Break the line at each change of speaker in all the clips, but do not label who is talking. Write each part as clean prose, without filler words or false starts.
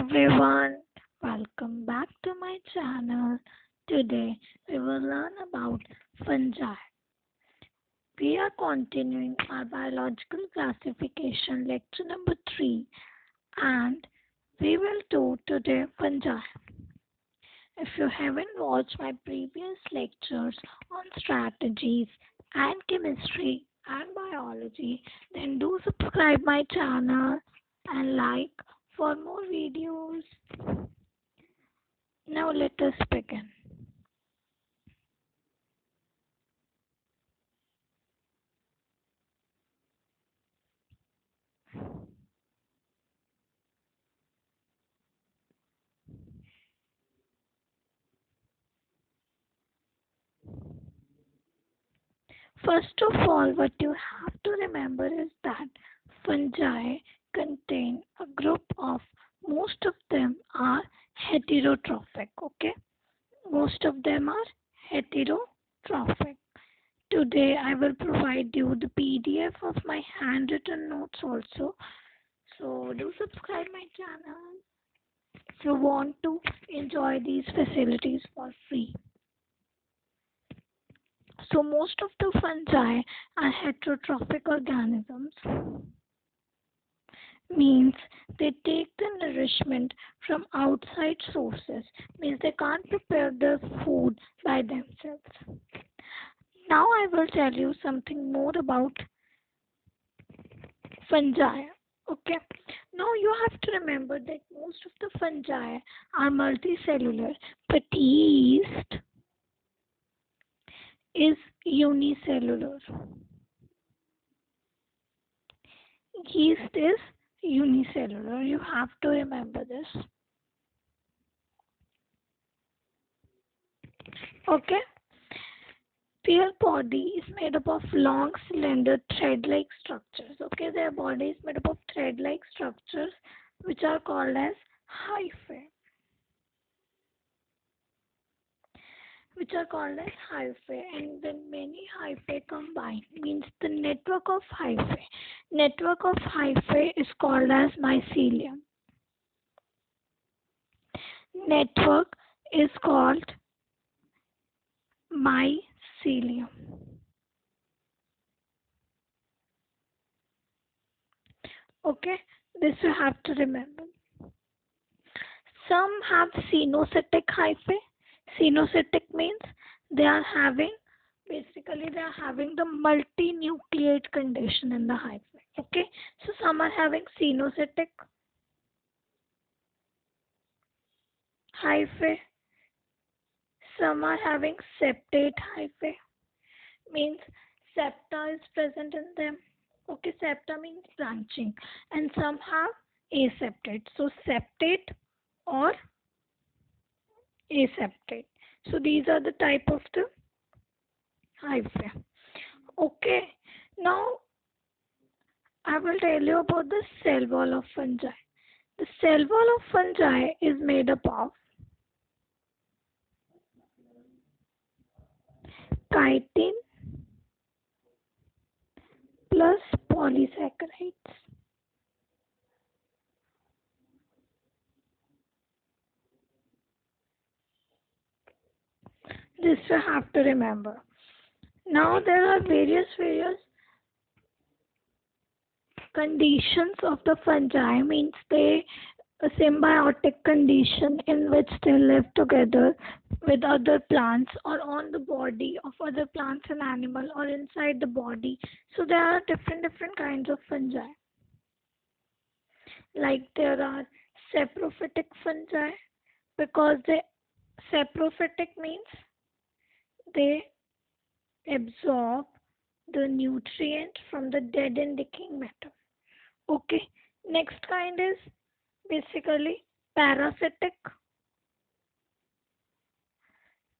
everyone, welcome back to my channel. Today we will learn about fungi. We are continuing our biological classification lecture number 3 and we will do today fungi. If you haven't watched my previous lectures on strategies and chemistry and biology, then do subscribe my channel and like for more videos. Now let us begin. First of all, what you have to remember is that fungi contain a group of, most of them are heterotrophic, okay? Most of them are heterotrophic. Today I will provide you the PDF of my handwritten notes also. So do subscribe my channel if you want to enjoy these facilities for free. So most of the fungi are heterotrophic organisms, means they take the nourishment from outside sources, means they can't prepare their food by themselves. Now I will tell you something more about fungi. Okay. Now you have to remember that most of the fungi are multicellular, but yeast is unicellular. Yeast is unicellular. You have to remember this. Okay. Their body is made up of long, slender, thread-like structures. Okay, their body is made up of thread-like structures, which are called as hyphae. And when many hyphae combine, means the network of hyphae is called as mycelium. Network is called mycelium. Okay, this you have to remember. Some have cenocytic hyphae. Cenocytic means they are having the multinucleate condition in the hyphae. Okay, so some are having cenocytic hyphae, some are having septate hyphae, means septa is present in them. Okay, septa means branching, and some have aseptate. So septate or aseptate. So these are the type of the hyphae. Okay, now I will tell you about the cell wall of fungi. The cell wall of fungi is made up of chitin plus polysaccharides. This you have to remember. Now there are various conditions of the fungi, means they a symbiotic condition in which they live together with other plants or on the body of other plants and animal or inside the body. So there are different kinds of fungi. Like there are saprophytic fungi, because saprophytic means they absorb the nutrient from the dead and decaying matter. Okay, next kind is basically parasitic.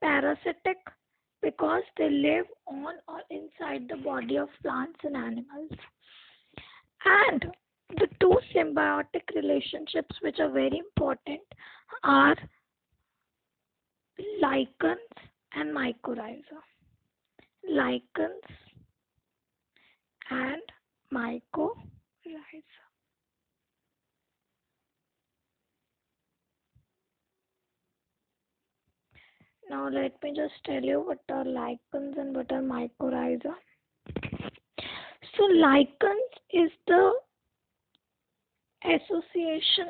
Parasitic because they live on or inside the body of plants and animals. And the two symbiotic relationships which are very important are lichens and mycorrhiza. Lichens and mycorrhiza. Now let me just tell you what are lichens and what are mycorrhiza. So lichens is the association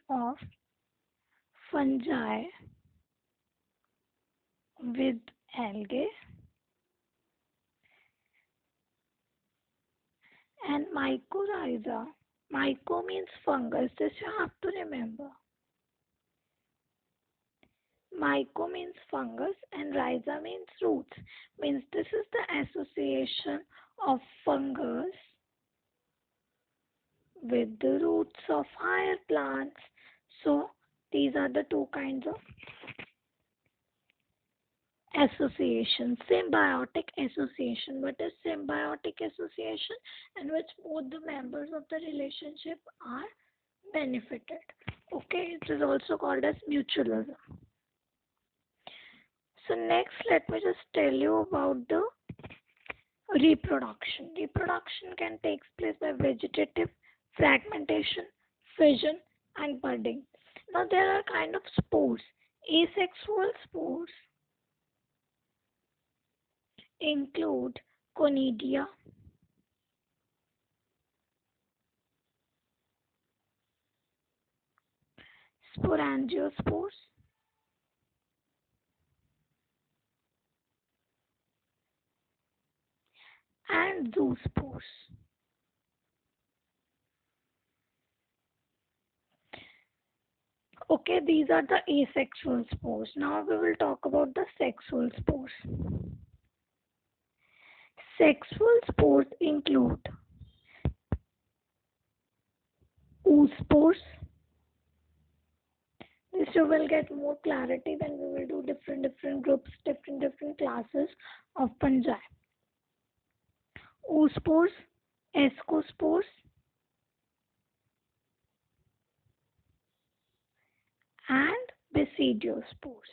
of fungi with algae, and mycorrhiza. Myco means fungus, this you have to remember. Myco means fungus and rhiza means roots. Means this is the association of fungus with the roots of higher plants. So these are the two kinds of association. Symbiotic association. What is symbiotic association? In which both the members of the relationship are benefited. Okay, it is also called as mutualism. So next, let me just tell you about the reproduction. Reproduction can take place by vegetative fragmentation, fission, and budding. Now there are kind of spores. Asexual spores include conidia, sporangiospores, and zoospores. Okay, these are the asexual spores. Now we will talk about the sexual spores. Sexual spores include oospores. This you will get more clarity when we will do different groups, different classes of fungi. Oospores, escospores, and basidiospores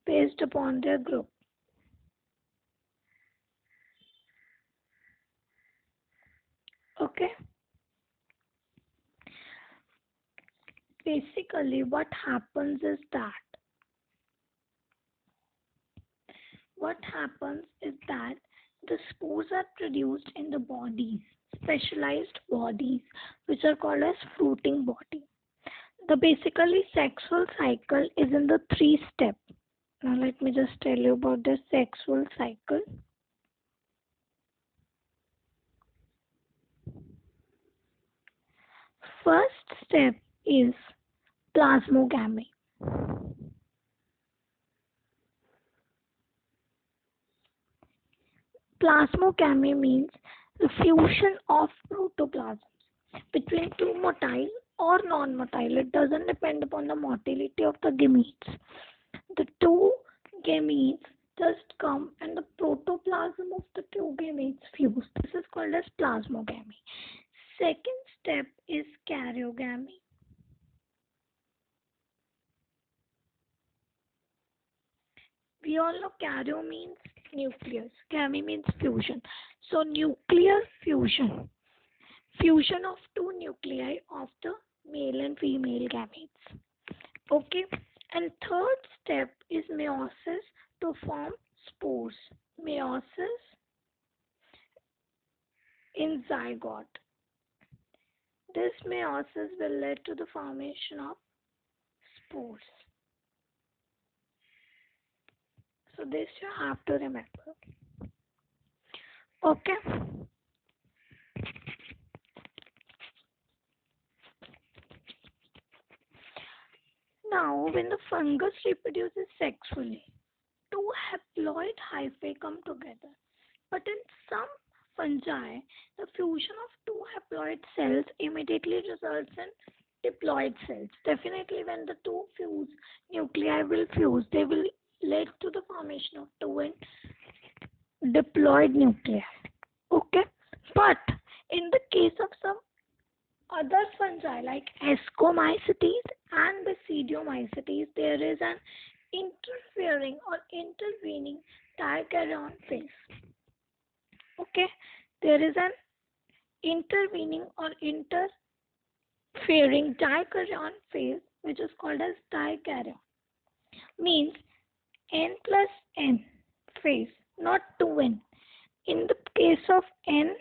based upon their group. Okay. Basically, what happens is that the spores are produced in the bodies, specialized bodies, which are called as fruiting body. The basically sexual cycle is in the 3-step. Now let me just tell you about the sexual cycle. First step is plasmogamy. Plasmogamy means the fusion of protoplasms between two motile or non-motile. It doesn't depend upon the motility of the gametes. The two gametes just come and the protoplasm of the two gametes fuse. This is called as plasmogamy. Second step is karyogamy. We all know karyo means nucleus, gamy means fusion. So nuclear fusion of two nuclei of the male and female gametes. Okay, and third step is meiosis to form spores. Meiosis in zygote. This meiosis will lead to the formation of spores. So this you have to remember. Okay. Now, when the fungus reproduces sexually, two haploid hyphae come together. But in some fungi, the fusion of two haploid cells immediately results in diploid cells. Definitely, when the two nuclei will fuse, they will lead to the formation of two diploid nuclei. Okay, but in the case of some other fungi like Escomycities and Phycomycities, there is an interfering or intervening dikaryon phase. Okay, there is an intervening or interfering dikaryon phase which is called as dikaryon. Means n plus n phase, not 2n. In the case of n,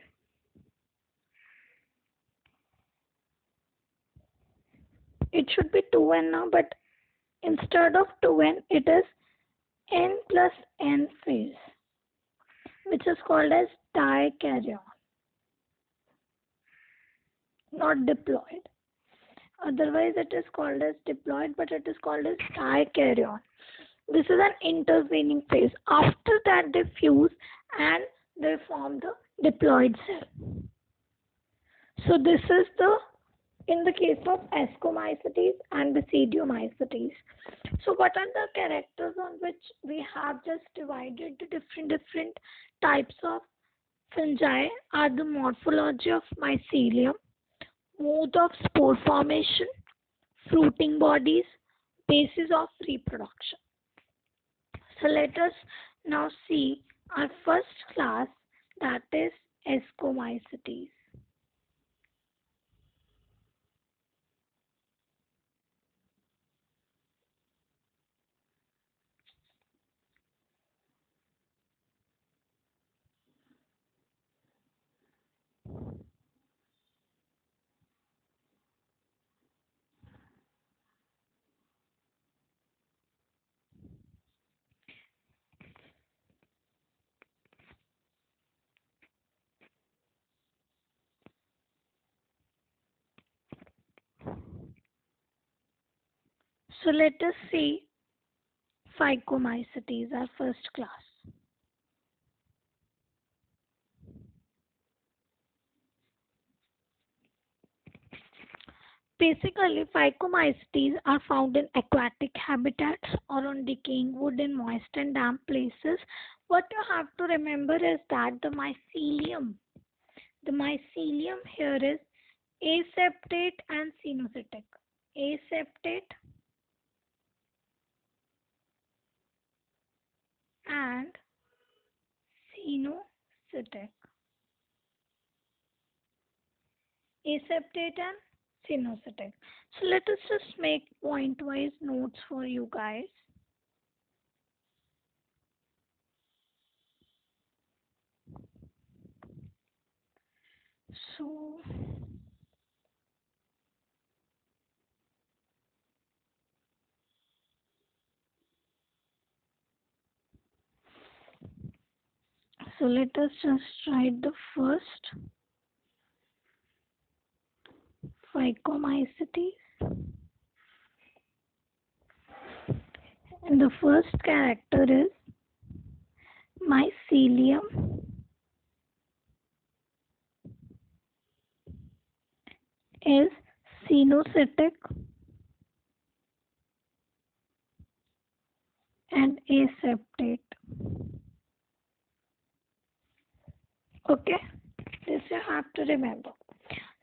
it should be 2n now, but instead of 2n, it is n plus n phase, which is called as dikaryon, not diploid. Otherwise, it is called as diploid, but it is called as dikaryon. This is an intervening phase. After that, they fuse and they form the diploid cell. So this is in the case of Escomycities and Basidiomycetes. So what are the characters on which we have just divided the different types of fungi are the morphology of mycelium, mode of spore formation, fruiting bodies, basis of reproduction. So let us now see our first class, that is Escomycities. So let us see Phycomycities, our first class. Basically, Phycomycetes are found in aquatic habitats or on decaying wood in moist and damp places. What you have to remember is that the mycelium here is aseptate and cenocytic. Aseptate and cenocytic. Aseptate and cenocytic. So let us just make point-wise notes for you guys. So let us just write the first Phycomycetes. And the first character is mycelium is cenocytic and aseptate. Okay, this you have to remember.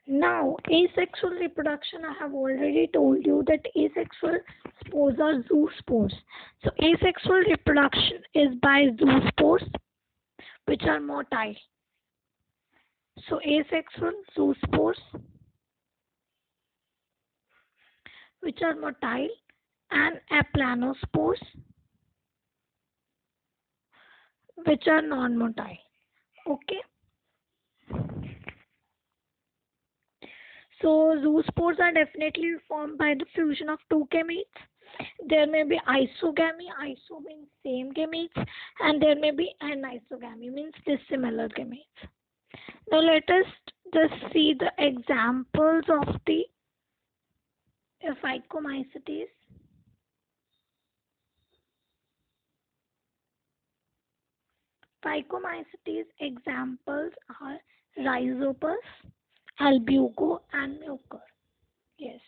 Now, asexual reproduction, I have already told you that asexual spores are zoospores. So, asexual reproduction is by zoospores, which are motile. So, asexual zoospores, which are motile, and aplanospores, which are non-motile. Okay. So zoospores are definitely formed by the fusion of two gametes. There may be isogamy, iso means same gametes, and there may be anisogamy, means dissimilar gametes. Now let us just see the examples of the Phycomycetes. Phycomycetes examples are Rhizopus, Albuco, and Mucor. Yes.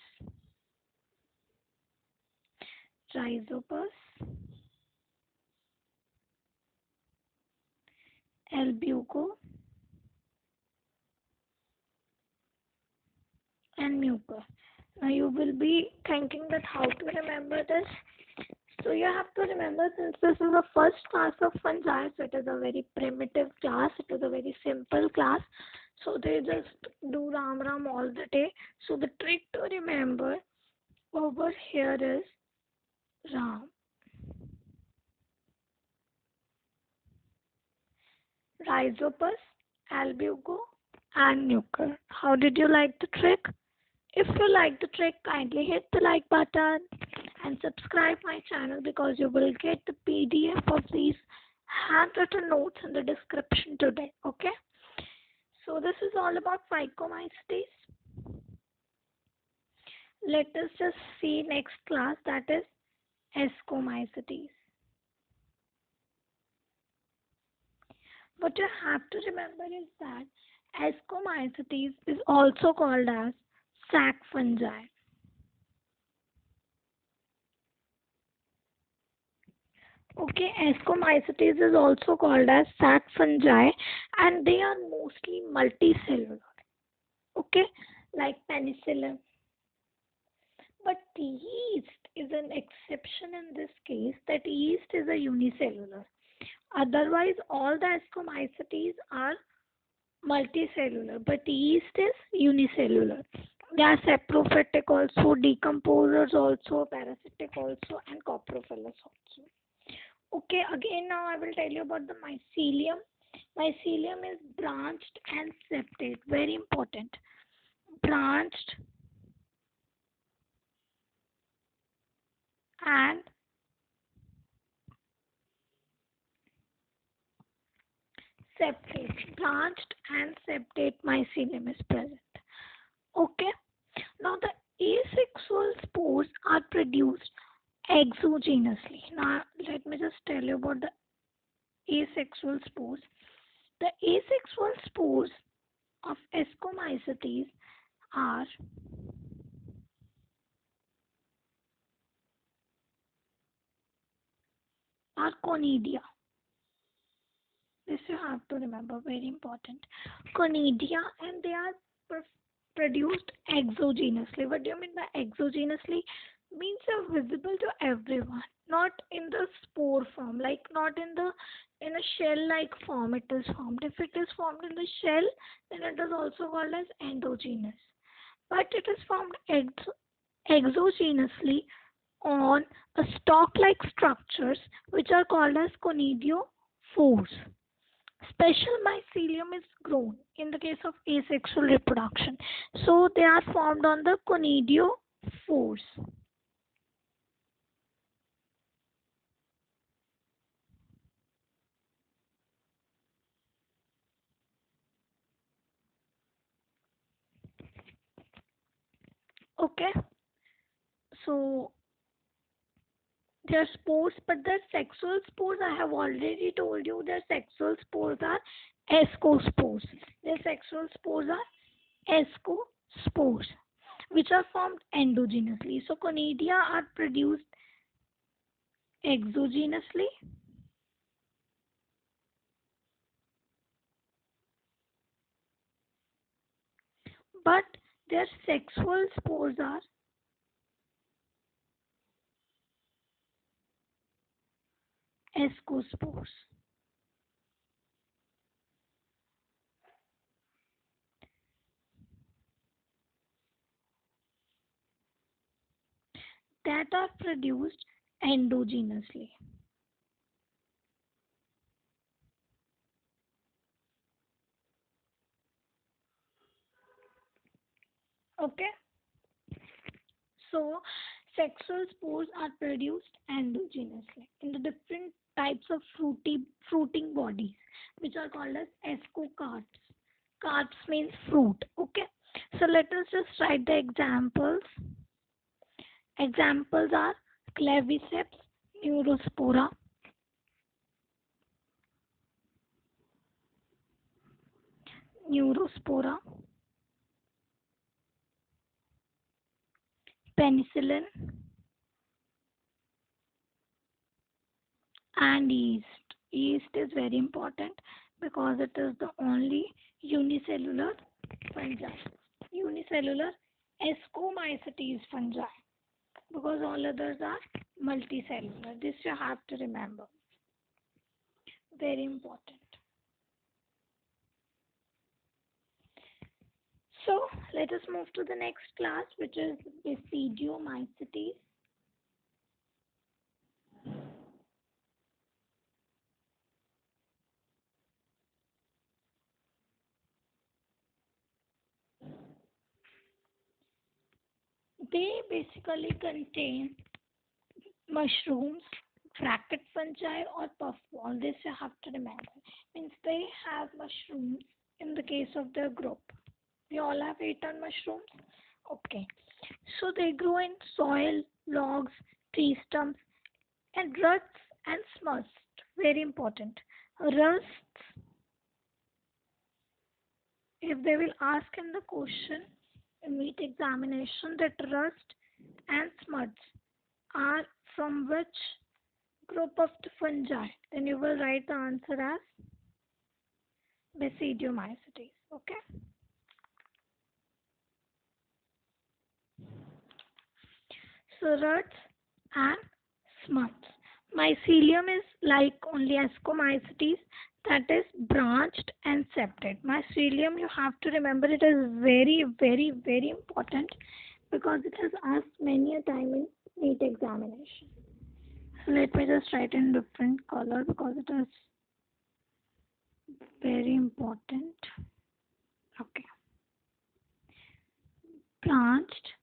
Rhizopus, Albuco, and Mucor. Now you will be thinking that how to remember this. So you have to remember, since this is the first class of fungi, so it is a very primitive class, it is a very simple class. So they just do Ram Ram all the day. So the trick to remember over here is Ram, Rhizopus, Albugo, and Nuker. How did you like the trick? If you like the trick, kindly hit the like button and subscribe my channel, because you will get the PDF of these handwritten notes in the description today. Okay? So this is all about Phycomycities. Let us just see next class, that is Escomicities. What you have to remember is that Escomicities is also called as Sac Fungi. Okay, Ascomycities is also called as Sac Fungi, and they are mostly multicellular. Okay, like penicillin. But yeast is an exception in this case, that yeast is a unicellular. Otherwise, all the Ascomycities are multicellular, but yeast is unicellular. They are saprophytic also, decomposers also, parasitic also, and coprophilous also. Okay, again now I will tell you about the mycelium. Mycelium is branched and septate. Very important. Branched and septate. Branched and septate mycelium is present. Okay. Now the asexual spores are produced exogenously. Now let me just tell you about the asexual spores. The asexual spores of Escomycities are conidia. This you have to remember, very important. Conidia, and they are produced exogenously. What do you mean by exogenously? Means they're visible to everyone, not in the spore form, like not in a shell-like form. It is formed. If it is formed in the shell, then it is also called as endogenous. But it is formed exogenously on a stalk-like structures, which are called as conidiophores. Special mycelium is grown in the case of asexual reproduction. So they are formed on the conidiophores. Okay. So their spores, but their sexual spores, I have already told you, their sexual spores are escospores. Their sexual spores are escospores, which are formed endogenously. So conidia are produced exogenously, but their sexual spores are escospores. That are produced endogenously. Okay, so sexual spores are produced endogenously in the different types of fruiting bodies, which are called as escocarps. Carps means fruit. Okay, so let us just write the examples. Examples are claviceps, neurospora, neurospora, penicillin, and yeast. Yeast is very important because it is the only unicellular fungi. Unicellular Escomycities fungi, because all others are multicellular. This you have to remember. Very important. So let us move to the next class, which is Basidiomycetes. They basically contain mushrooms, bracket fungi, or puffball. This you have to remember. Means they have mushrooms in the case of their group. We all have eaten mushrooms. Okay. So they grow in soil, logs, tree stumps, and rusts and smuts. Very important. Rusts, if they will ask in the question in meet examination that rust and smuts are from which group of the fungi, then you will write the answer as Basidiomycetes. Okay. So rusts and smuts. Mycelium is like only Escomycities, that is branched and septate. Mycelium, you have to remember, it is very, very, very important because it has asked many a time in NEET examination. So let me just write in different color because it is very important. Okay. Branched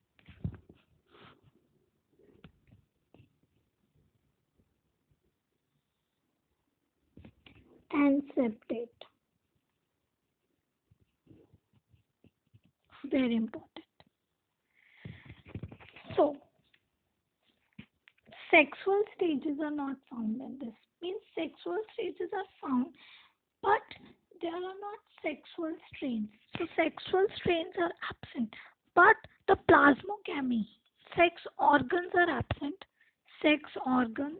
and septate. Very important. So, sexual stages are not found in this. Means sexual stages are found, but there are not sexual strains. So sexual strains are absent, but the plasmogamy, sex organs are absent. Sex organs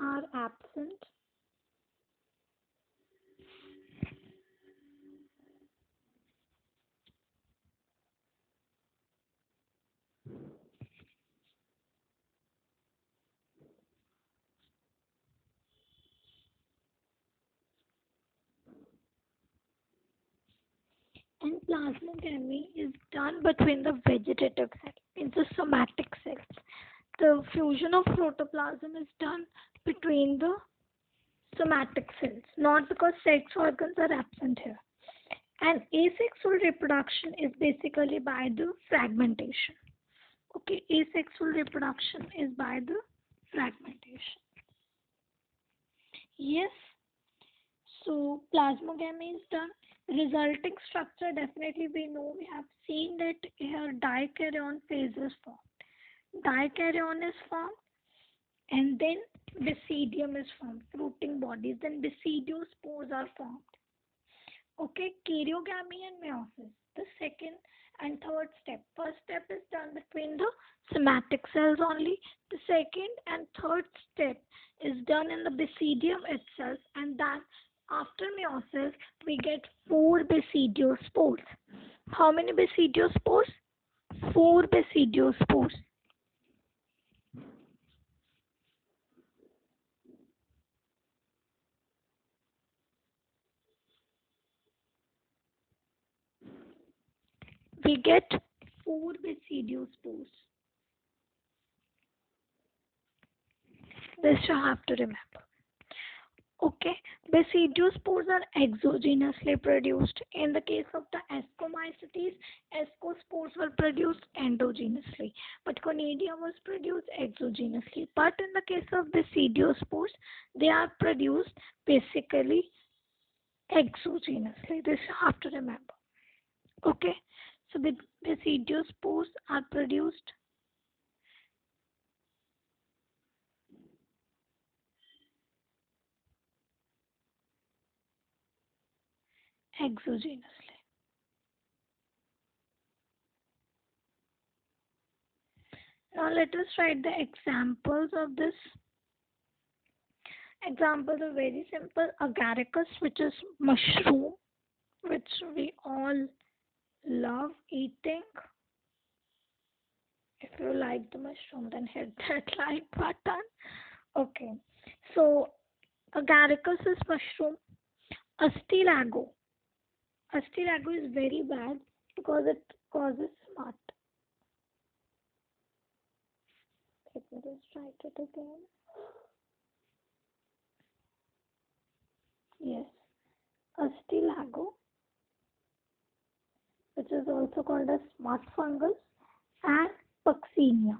are absent. And plasmogamy is done between the vegetative cell, means the somatic cells. The fusion of protoplasm is done between the somatic cells, not because sex organs are absent here. And asexual reproduction is basically by the fragmentation. Okay, asexual reproduction is by the fragmentation. Yes, so plasmogamy is done. Resulting structure, definitely we know, we have seen that here dikaryon phase is formed. Dikaryon is formed and then basidium is formed, fruiting bodies, then basidiospores are formed. Okay, Keryogamy and Meiosis, the second and third step. First step is done between the somatic cells only. The second and third step is done in the basidium itself, and then after meiosis we get 4 basidiospores. How many basidiospores? 4 basidiospores. We get 4 basidiospores. This you have to remember. Okay, basidiospores are exogenously produced. In the case of the Escomycities, escospores were produced endogenously, but conidia was produced exogenously. But in the case of basidiospores, they are produced basically exogenously. This you have to remember. Okay, so the basidiospores are produced exogenously. Now let us write the examples of this. Examples are very simple. Agaricus, which is mushroom, which we all love eating. If you like the mushroom, then hit that like button. Okay. So agaricus is mushroom. Astilago. Astilago is very bad because it causes smut. Let me just write it again. Yes. Astilago, which is also called as smut fungus, and Puccinia.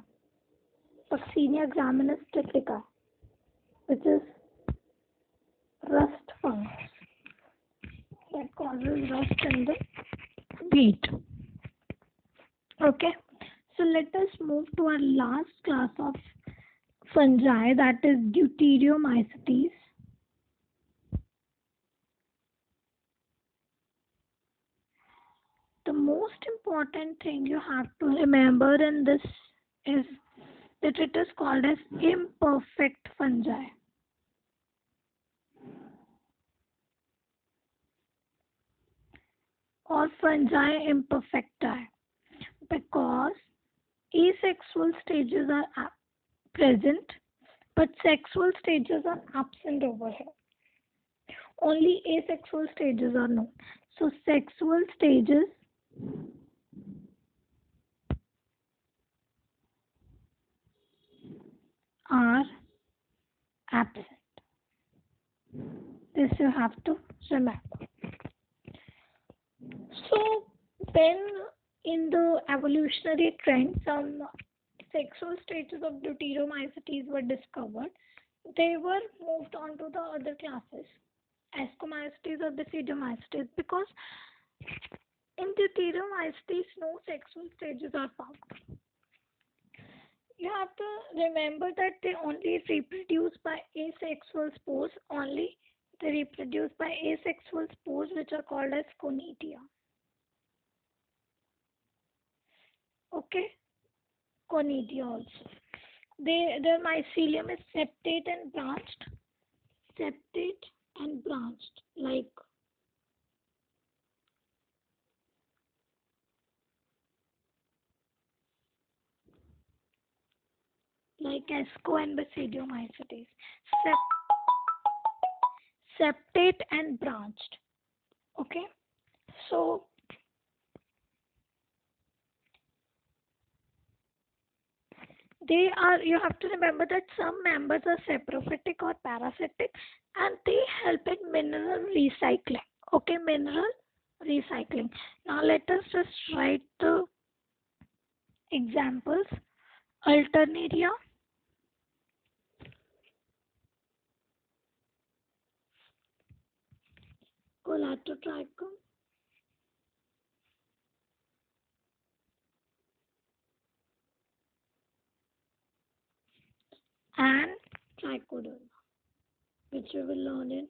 Puccinia graminis typica, which is rust fungus that causes rust in the wheat. Okay, so let us move to our last class of fungi, that is Deuteriomycetes. The most important thing you have to remember in this is that it is called as imperfect fungi. Or fungi imperfecti, because asexual stages are present but sexual stages are absent over here. Only asexual stages are known. So sexual stages are absent. This you have to remember. So when in the evolutionary trend some sexual stages of Deuteromycetes were discovered, they were moved on to the other classes, Escomycities or Phycomycities, because in Deuteromycetes no sexual stages are found. You have to remember that they only reproduce by asexual spores, only they reproduce by asexual spores which are called as conidia. Okay, conidia also. Their mycelium is septate and branched. Septate and branched, like Esco and Basidiomycetes. Septate and branched. Okay, so you have to remember that some members are saprophytic or parasitic and they help in mineral recycling. Okay, mineral recycling. Now let us just write the examples. Alternaria, Colatotrichum, and Trichoderma, which we will learn in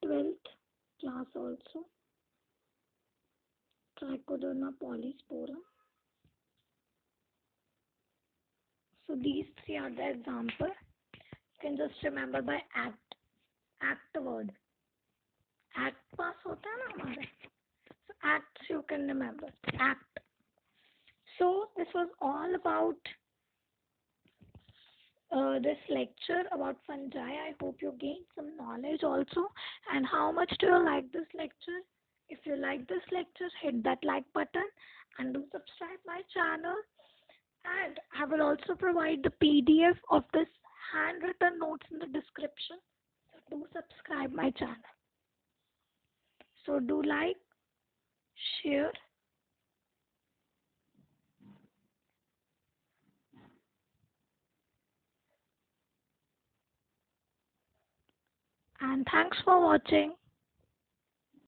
12th class also. Trichoderma polysporum. So these three are the example. You can just remember by act word. Act pass होता है ना हमारे. So acts you can remember. Act. So this was all about this lecture about fungi. I hope you gained some knowledge also. And how much do you like this lecture? If you like this lecture, hit that like button and do subscribe my channel. And I will also provide the PDF of this handwritten notes in the description. So do subscribe my channel. So do like, share, and thanks for watching.